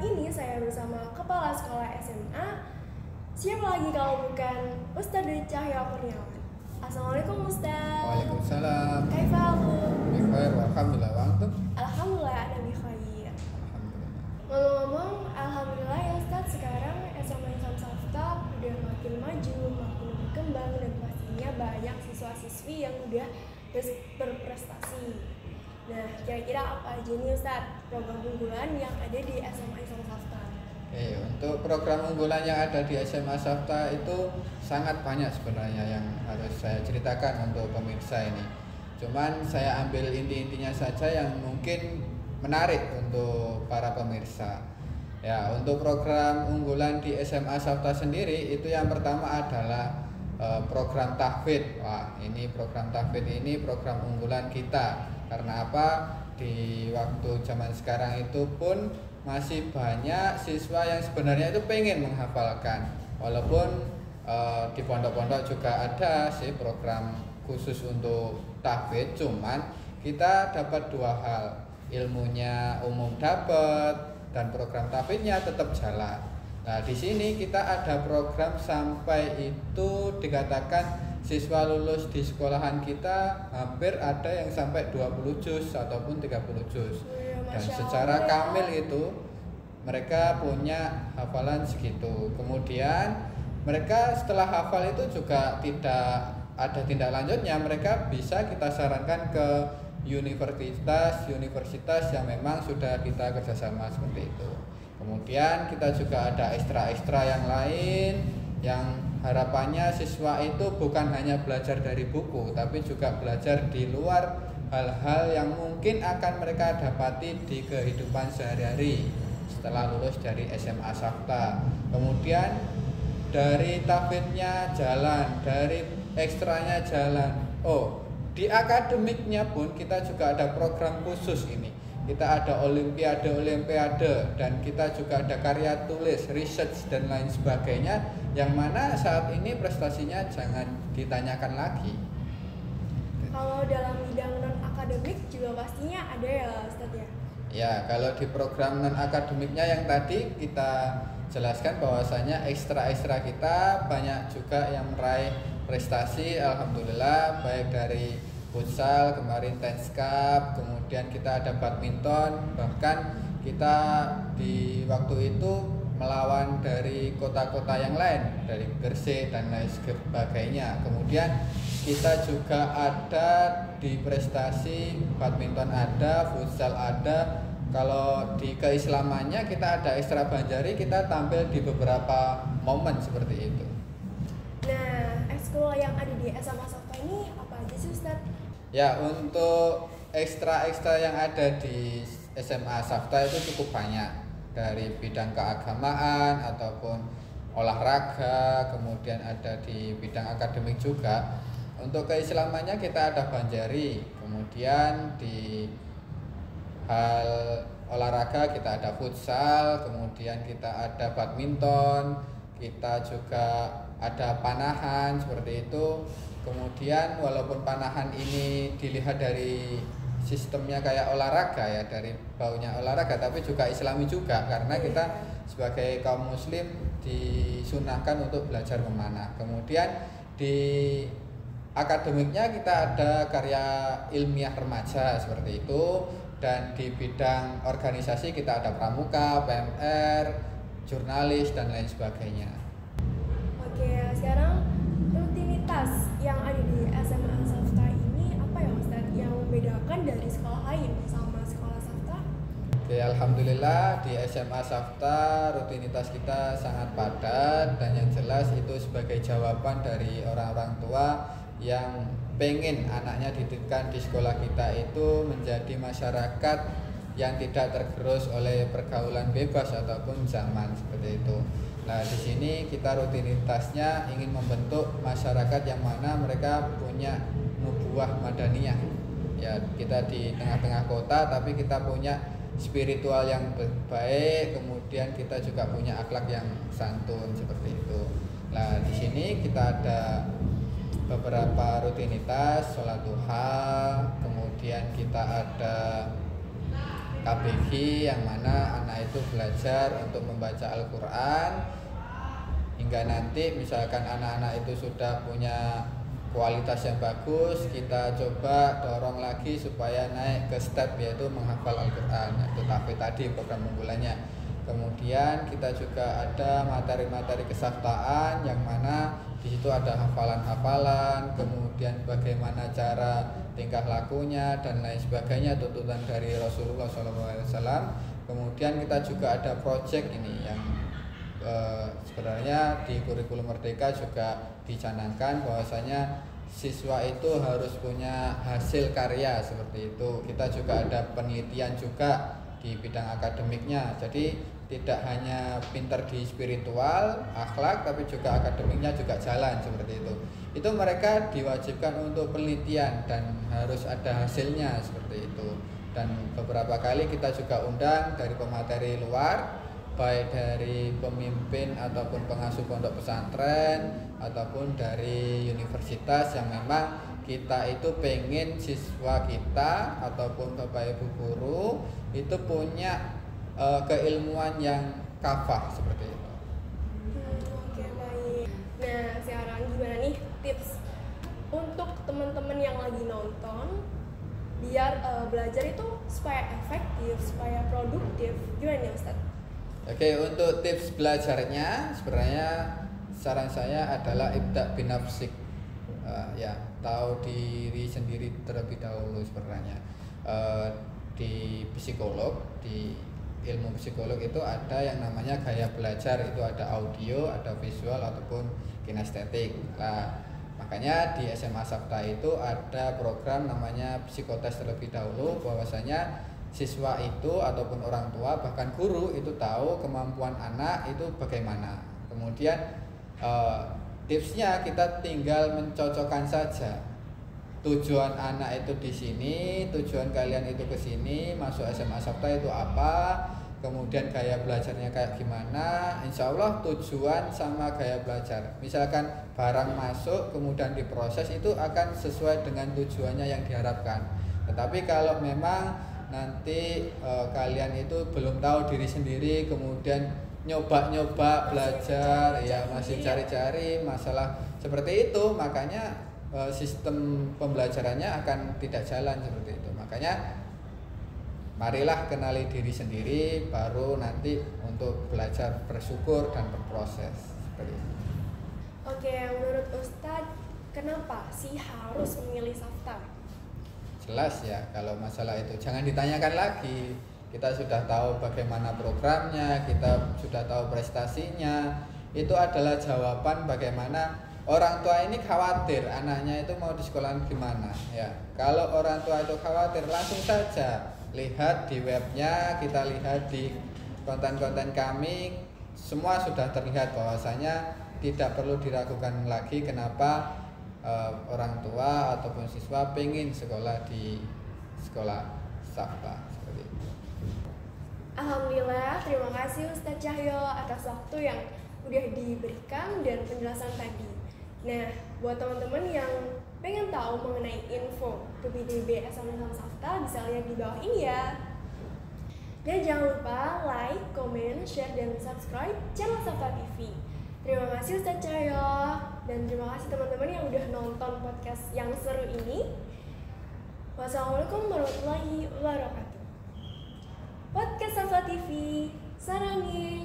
ini saya bersama Kepala Sekolah SMA. Siapa lagi kalau bukan Ustadz Cahya Kurniawan. Assalamualaikum Ustadz. Waalaikumsalam. Kaifahakum? Bikhair, alhamdulillah. Wa antum? Alhamdulillah ana bi khair. Alhamdulillah. Ngomong-ngomong, alhamdulillah ya Ustadz, sekarang SMA Islam Safta udah makin maju, makin berkembang, dan pastinya banyak siswa-siswi yang udah berprestasi. Nah, kira-kira apa aja nih Ustadz program unggulan yang ada di SMA Islam Safta? Untuk program unggulan yang ada di SMA Safta itu sangat banyak sebenarnya yang harus saya ceritakan untuk pemirsa ini. Cuman saya ambil inti-intinya saja yang mungkin menarik untuk para pemirsa. Ya, untuk program unggulan di SMA Safta sendiri itu yang pertama adalah program tahfidz. Wah, ini program tahfidz ini program unggulan kita. Karena apa? Di waktu zaman sekarang itu pun masih banyak siswa yang sebenarnya itu pengen menghafalkan. Walaupun di pondok-pondok juga ada sih program khusus untuk tahfidz, cuman kita dapat dua hal. Ilmunya umum dapat dan program tahfidznya tetap jalan. Nah, di sini kita ada program sampai itu dikatakan siswa lulus di sekolahan kita hampir ada yang sampai 20 juz ataupun 30 juz. Dan secara kamil itu mereka punya hafalan segitu. Kemudian mereka setelah hafal itu juga tidak ada tindak lanjutnya, mereka bisa kita sarankan ke universitas yang memang sudah kita kerjasama seperti itu. Kemudian kita juga ada ekstra-ekstra yang lain yang harapannya siswa itu bukan hanya belajar dari buku, tapi juga belajar di luar hal-hal yang mungkin akan mereka dapati di kehidupan sehari-hari setelah lulus dari SMA Safta. Kemudian dari tahfidznya jalan, dari ekstranya jalan. Di akademiknya pun kita juga ada program khusus ini. Kita ada olimpiade dan kita juga ada karya tulis, research dan lain sebagainya, yang mana saat ini prestasinya jangan ditanyakan lagi. Kalau dalam bidang non akademik juga pastinya ada ya Ustadz ya? Ya, kalau di program non akademiknya yang tadi kita jelaskan bahwasanya ekstra-ekstra kita banyak juga yang meraih prestasi, alhamdulillah, baik dari futsal, kemarin Tennis Cup, kemudian kita ada badminton, bahkan kita di waktu itu melawan dari kota-kota yang lain, dari Gresik dan lain sebagainya. Kemudian kita juga ada di prestasi badminton ada, futsal ada. Kalau di keislamannya kita ada ekstra banjari, kita tampil di beberapa momen seperti itu. Nah, ekskul yang ada di SMA Safta ini apa aja sih Ustadz? Ya, untuk ekstra-ekstra yang ada di SMA Safta itu cukup banyak, dari bidang keagamaan ataupun olahraga, kemudian ada di bidang akademik juga. Untuk keislamannya kita ada banjari, kemudian di hal olahraga kita ada futsal, kemudian kita ada badminton, kita juga ada panahan seperti itu. Kemudian walaupun panahan ini dilihat dari sistemnya kayak olahraga ya, dari baunya olahraga, tapi juga islami juga, karena kita sebagai kaum muslim disunahkan untuk belajar memanah. Kemudian di akademiknya kita ada karya ilmiah remaja seperti itu, dan di bidang organisasi kita ada pramuka, PMR, jurnalis dan lain sebagainya. Oke, sekarang rutinitas yang ada di SMA Safta ini apa ya Ustadz yang membedakan dari sekolah lain sama sekolah Safta? Oke, alhamdulillah di SMA Safta rutinitas kita sangat padat, dan yang jelas itu sebagai jawaban dari orang-orang tua yang pengen anaknya dididikkan di sekolah kita itu menjadi masyarakat yang tidak tergerus oleh pergaulan bebas ataupun zaman seperti itu. Nah, di sini kita rutinitasnya ingin membentuk masyarakat yang mana mereka punya nubuah madaniyah. Ya, kita di tengah-tengah kota tapi kita punya spiritual yang baik, kemudian kita juga punya akhlak yang santun seperti itu. Nah, di sini kita ada beberapa rutinitas, sholat duha, kemudian kita ada KBG yang mana anak itu belajar untuk membaca Al-Quran hingga nanti misalkan anak-anak itu sudah punya kualitas yang bagus, kita coba dorong lagi supaya naik ke step yaitu menghafal Al-Quran, yaitu tahfidz tadi program unggulannya. Kemudian kita juga ada materi-materi kesaftaan yang mana di situ ada hafalan-hafalan, kemudian bagaimana cara tingkah lakunya dan lain sebagainya, tuntutan dari Rasulullah SAW. Kemudian kita juga ada project ini yang sebenarnya di kurikulum Merdeka juga dicanangkan bahwasanya siswa itu harus punya hasil karya seperti itu. Kita juga ada penelitian juga di bidang akademiknya. Jadi tidak hanya pintar di spiritual, akhlak, tapi juga akademiknya juga jalan seperti itu. Itu mereka diwajibkan untuk penelitian dan harus ada hasilnya seperti itu. Dan beberapa kali kita juga undang dari pemateri luar, baik dari pemimpin ataupun pengasuh pondok pesantren ataupun dari universitas yang memang kita itu pengen siswa kita ataupun bapak ibu guru itu punya keilmuan yang kafah seperti itu. Oke, baik. Nah, sekarang gimana nih tips untuk teman-teman yang lagi nonton biar belajar itu supaya efektif, supaya produktif? Gimana nih Ustadz? Oke, untuk tips belajarnya sebenarnya saran saya adalah ibda binafsik, ya tahu diri sendiri terlebih dahulu sebenarnya. Di psikolog, di ilmu psikolog itu ada yang namanya gaya belajar, itu ada audio, ada visual ataupun kinestetik. Nah, makanya di SMA Safta itu ada program namanya psikotes terlebih dahulu, bahwasanya siswa itu ataupun orang tua bahkan guru itu tahu kemampuan anak itu bagaimana. Kemudian tipsnya kita tinggal mencocokkan saja. Tujuan anak itu di sini, tujuan kalian itu ke sini, masuk SMA Safta itu apa, kemudian gaya belajarnya kayak gimana. Insya Allah tujuan sama gaya belajar. Misalkan barang masuk kemudian diproses itu akan sesuai dengan tujuannya yang diharapkan. Tetapi kalau memang nanti kalian itu belum tahu diri sendiri, kemudian nyoba-nyoba belajar, ya masih cari-cari masalah seperti itu, makanya sistem pembelajarannya akan tidak jalan seperti itu. Makanya marilah kenali diri sendiri, baru nanti untuk belajar bersyukur dan berproses seperti itu. Oke, menurut Ustadz, kenapa sih harus memilih Safta? Jelas ya, kalau masalah itu jangan ditanyakan lagi. Kita sudah tahu bagaimana programnya, kita sudah tahu prestasinya. Itu adalah jawaban bagaimana orang tua ini khawatir anaknya itu mau di sekolah gimana ya. Kalau orang tua itu khawatir, langsung saja lihat di webnya, kita lihat di konten-konten kami, semua sudah terlihat bahwasanya tidak perlu diragukan lagi kenapa orang tua ataupun siswa pengen sekolah di sekolah Safta seperti itu. Alhamdulillah, terima kasih Ustadz Cahyo atas waktu yang udah diberikan dan penjelasan tadi. Nah, buat teman-teman yang pengen tahu mengenai info PPDB SMA Safta bisa lihat di bawah ini ya. Dan jangan lupa like, comment, share, dan subscribe channel Safta TV. Terima kasih Ustadz Cahyo dan terima kasih teman-teman yang udah nonton podcast yang seru ini. Wassalamualaikum warahmatullahi wabarakatuh. Podcast Safta TV, sarangi.